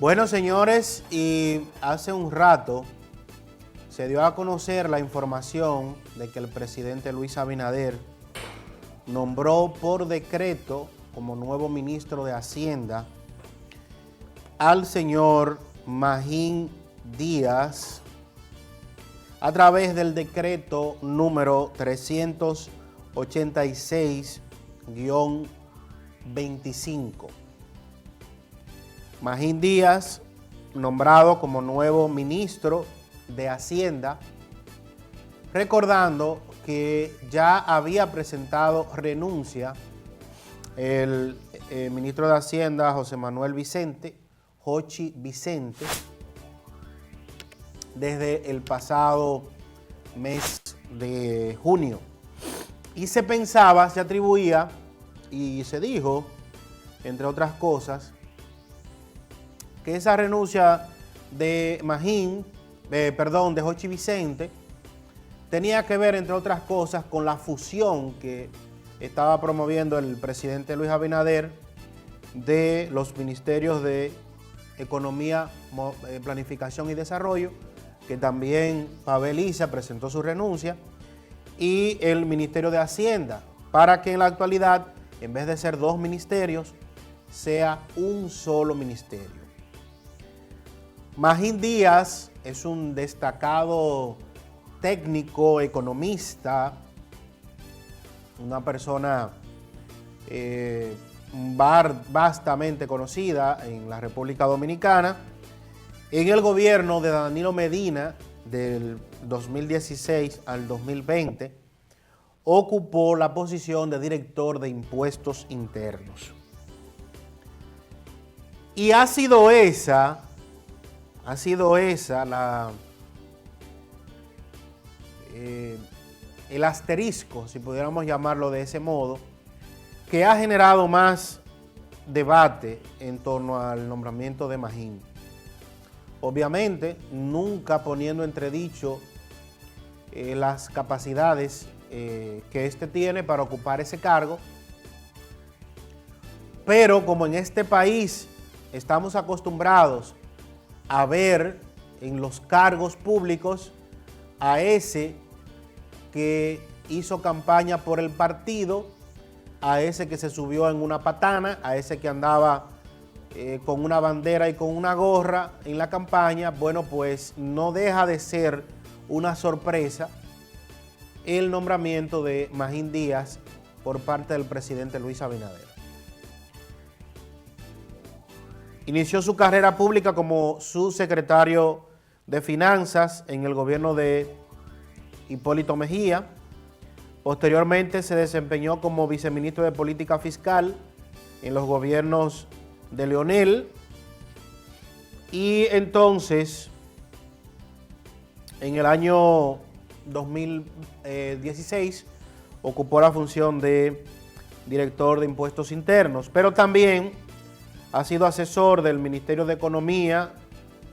Bueno, señores, y hace un rato se dio a conocer la información de que el presidente Luis Abinader nombró por decreto como nuevo ministro de Hacienda al señor Magín Díaz a través del decreto número 386-25. Magín Díaz, nombrado como nuevo ministro de Hacienda, recordando que ya había presentado renuncia el ministro de Hacienda, José Manuel Vicente, Jochi Vicente, desde el pasado mes de junio. Y se pensaba, se atribuía y se dijo, entre otras cosas, que esa renuncia de de Jochi Vicente, tenía que ver, entre otras cosas, con la fusión que estaba promoviendo el presidente Luis Abinader de los ministerios de Economía, Planificación y Desarrollo, que también Pavel Issa presentó su renuncia, y el Ministerio de Hacienda, para que en la actualidad, en vez de ser dos ministerios, sea un solo ministerio. Magín Díaz es un destacado técnico, economista, una persona vastamente conocida en la República Dominicana. En el gobierno de Danilo Medina, del 2016 al 2020, ocupó la posición de director de Impuestos Internos. Y ha sido esa el asterisco, si pudiéramos llamarlo de ese modo, que ha generado más debate en torno al nombramiento de Magín. Obviamente, nunca poniendo entredicho las capacidades que éste tiene para ocupar ese cargo, pero como en este país estamos acostumbrados a ver en los cargos públicos a ese que hizo campaña por el partido, a ese que se subió en una patana, a ese que andaba con una bandera y con una gorra en la campaña, bueno, pues no deja de ser una sorpresa el nombramiento de Magín Díaz por parte del presidente Luis Abinader. Inició su carrera pública como subsecretario de Finanzas en el gobierno de Hipólito Mejía. Posteriormente se desempeñó como viceministro de Política Fiscal en los gobiernos de Leonel. Y entonces, en el año 2016, ocupó la función de director de Impuestos Internos, pero también ha sido asesor del Ministerio de Economía,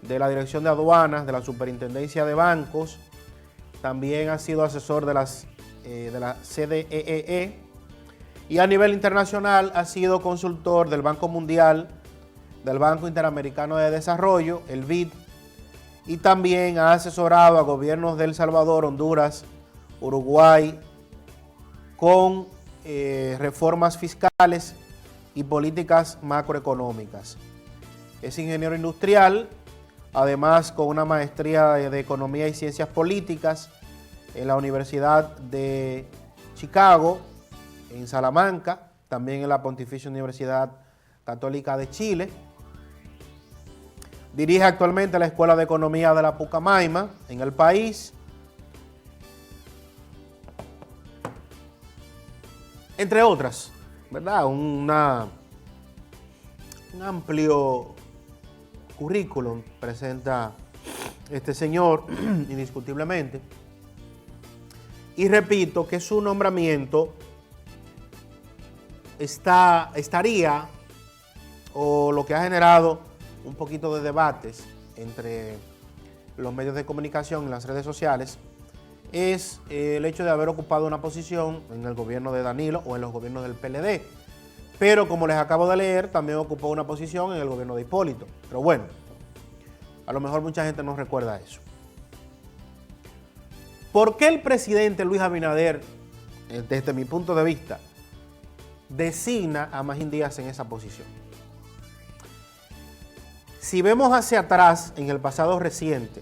de la Dirección de Aduanas, de la Superintendencia de Bancos. También ha sido asesor de la CDEE, y a nivel internacional ha sido consultor del Banco Mundial, del Banco Interamericano de Desarrollo, el BID, y también ha asesorado a gobiernos de El Salvador, Honduras, Uruguay, con reformas fiscales y políticas macroeconómicas. Es ingeniero industrial, además con una maestría de Economía y Ciencias Políticas en la Universidad de Chicago, en Salamanca, también en la Pontificia Universidad Católica de Chile. Dirige actualmente la Escuela de Economía de la Pucamaima en el país. Entre otras, ¿verdad? Un amplio currículum presenta este señor, indiscutiblemente. Y repito que su nombramiento estaría, o lo que ha generado un poquito de debates entre los medios de comunicación y las redes sociales, es el hecho de haber ocupado una posición en el gobierno de Danilo o en los gobiernos del PLD. pero como les acabo de leer, también ocupó una posición en el gobierno de Hipólito. Pero bueno, a lo mejor mucha gente no recuerda eso. ¿Por qué el presidente Luis Abinader, desde mi punto de vista, designa a Magín Díaz en esa posición? Si vemos hacia atrás, en el pasado reciente,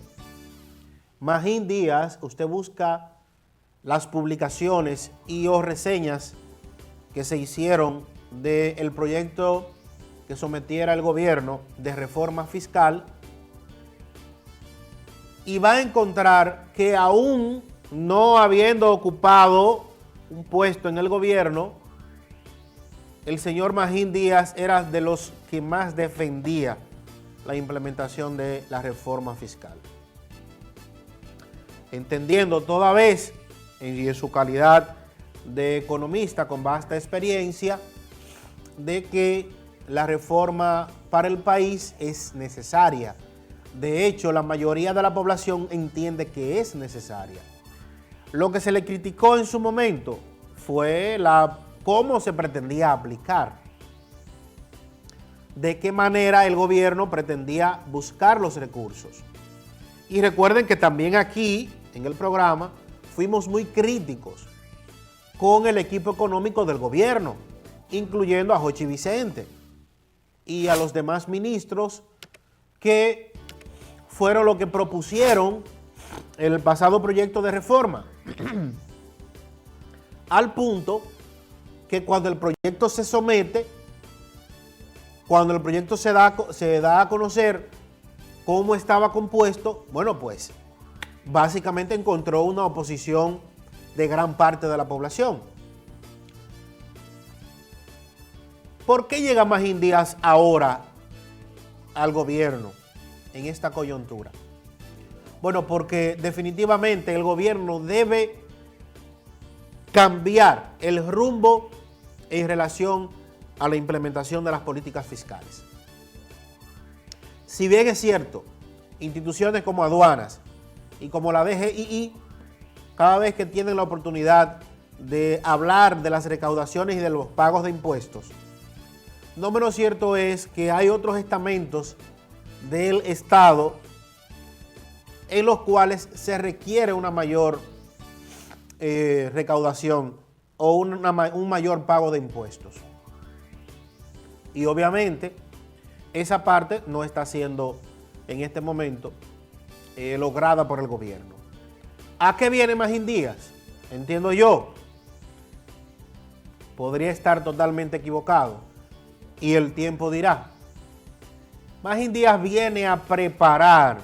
Magín Díaz, usted busca las publicaciones y o reseñas que se hicieron del proyecto que sometiera el gobierno de reforma fiscal, y va a encontrar que aún no habiendo ocupado un puesto en el gobierno, el señor Magín Díaz era de los que más defendía la implementación de la reforma fiscal. Entendiendo toda vez, y en su calidad de economista con vasta experiencia, de que la reforma para el país es necesaria. De hecho, la mayoría de la población entiende que es necesaria. Lo que se le criticó en su momento fue cómo se pretendía aplicar. De qué manera el gobierno pretendía buscar los recursos. Y recuerden que también aquí, en el programa, fuimos muy críticos con el equipo económico del gobierno, incluyendo a Jochi Vicente y a los demás ministros que fueron los que propusieron el pasado proyecto de reforma. Al punto que cuando el proyecto se somete, cuando el proyecto se da a conocer cómo estaba compuesto, bueno, pues básicamente encontró una oposición de gran parte de la población. ¿Por qué llega Magín Díaz ahora al gobierno en esta coyuntura? Bueno, porque definitivamente el gobierno debe cambiar el rumbo en relación a la implementación de las políticas fiscales. Si bien es cierto, instituciones como aduanas y como la DGII, cada vez que tienen la oportunidad de hablar de las recaudaciones y de los pagos de impuestos, no menos cierto es que hay otros estamentos del Estado en los cuales se requiere una mayor recaudación o un mayor pago de impuestos. Y obviamente esa parte no está siendo en este momento lograda por el gobierno. ¿A qué viene Magín Díaz? Entiendo yo. Podría estar totalmente equivocado y el tiempo dirá. Magín Díaz viene a preparar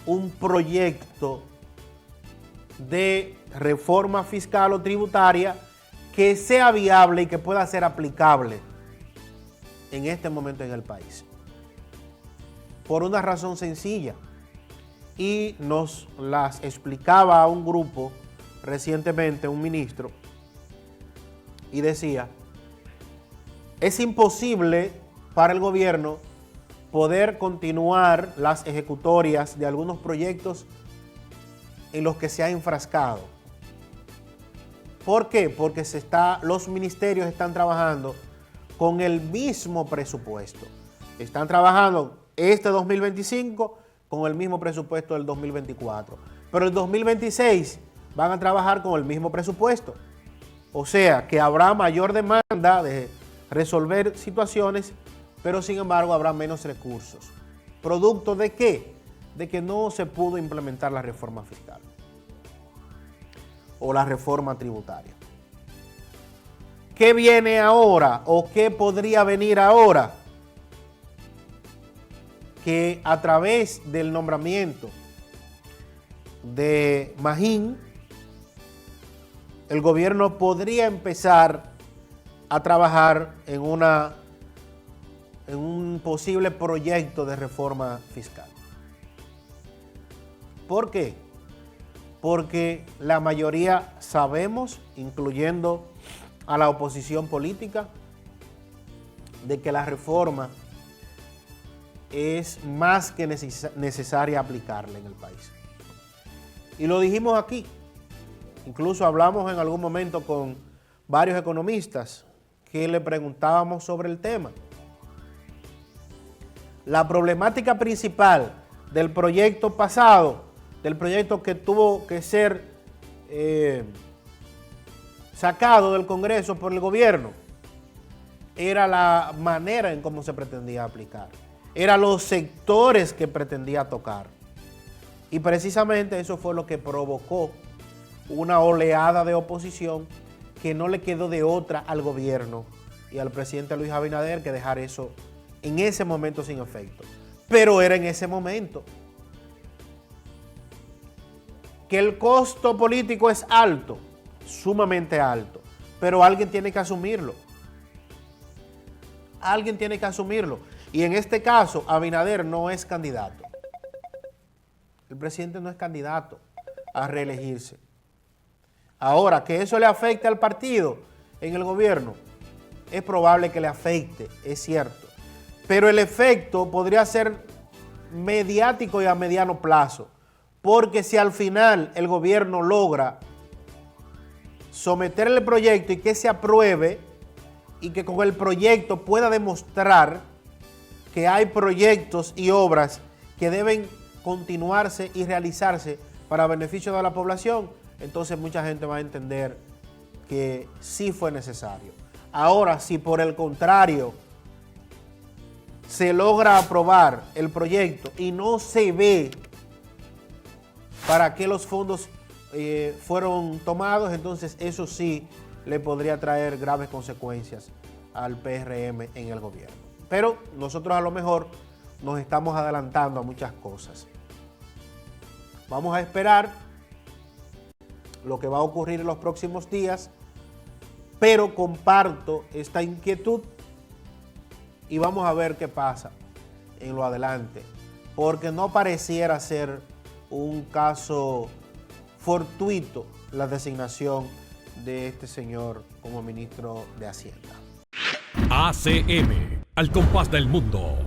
un proyecto de reforma fiscal o tributaria que sea viable y que pueda ser aplicable en este momento en el país. Por una razón sencilla, y nos las explicaba a un grupo recientemente, un ministro, y decía, es imposible para el gobierno poder continuar las ejecutorias de algunos proyectos en los que se ha enfrascado. ¿Por qué? Porque los ministerios están trabajando con el mismo presupuesto. Están trabajando este 2025 con el mismo presupuesto del 2024. Pero el 2026 van a trabajar con el mismo presupuesto. O sea, que habrá mayor demanda de resolver situaciones, pero sin embargo habrá menos recursos. ¿Producto de qué? De que no se pudo implementar la reforma fiscal o la reforma tributaria. ¿Qué viene ahora o qué podría venir ahora? Que a través del nombramiento de Magín, el gobierno podría empezar a trabajar en un posible proyecto de reforma fiscal. ¿Por qué? Porque la mayoría sabemos, incluyendo a la oposición política, de que la reforma es más que necesaria aplicarla en el país. Y lo dijimos aquí, incluso hablamos en algún momento con varios economistas que le preguntábamos sobre el tema. La problemática principal del proyecto pasado, del proyecto que tuvo que ser sacado del Congreso por el gobierno, era la manera en cómo se pretendía aplicar, eran los sectores que pretendía tocar. Y precisamente eso fue lo que provocó una oleada de oposición que no le quedó de otra al gobierno y al presidente Luis Abinader que dejar eso en ese momento sin efecto. Pero era en ese momento. Que el costo político es alto, sumamente alto, pero alguien tiene que asumirlo. Alguien tiene que asumirlo. Y en este caso, Abinader no es candidato. El presidente no es candidato a reelegirse. Ahora, que eso le afecte al partido en el gobierno, es probable que le afecte, es cierto. Pero el efecto podría ser mediático y a mediano plazo. Porque si al final el gobierno logra someter el proyecto y que se apruebe y que con el proyecto pueda demostrar que hay proyectos y obras que deben continuarse y realizarse para beneficio de la población, entonces mucha gente va a entender que sí fue necesario. Ahora, si por el contrario se logra aprobar el proyecto y no se ve para qué los fondos fueron tomados, entonces eso sí le podría traer graves consecuencias al PRM en el gobierno. Pero nosotros a lo mejor nos estamos adelantando a muchas cosas. Vamos a esperar lo que va a ocurrir en los próximos días, pero comparto esta inquietud y vamos a ver qué pasa en lo adelante, porque no pareciera ser un caso fortuito la designación de este señor como ministro de Hacienda. ACM, al compás del mundo.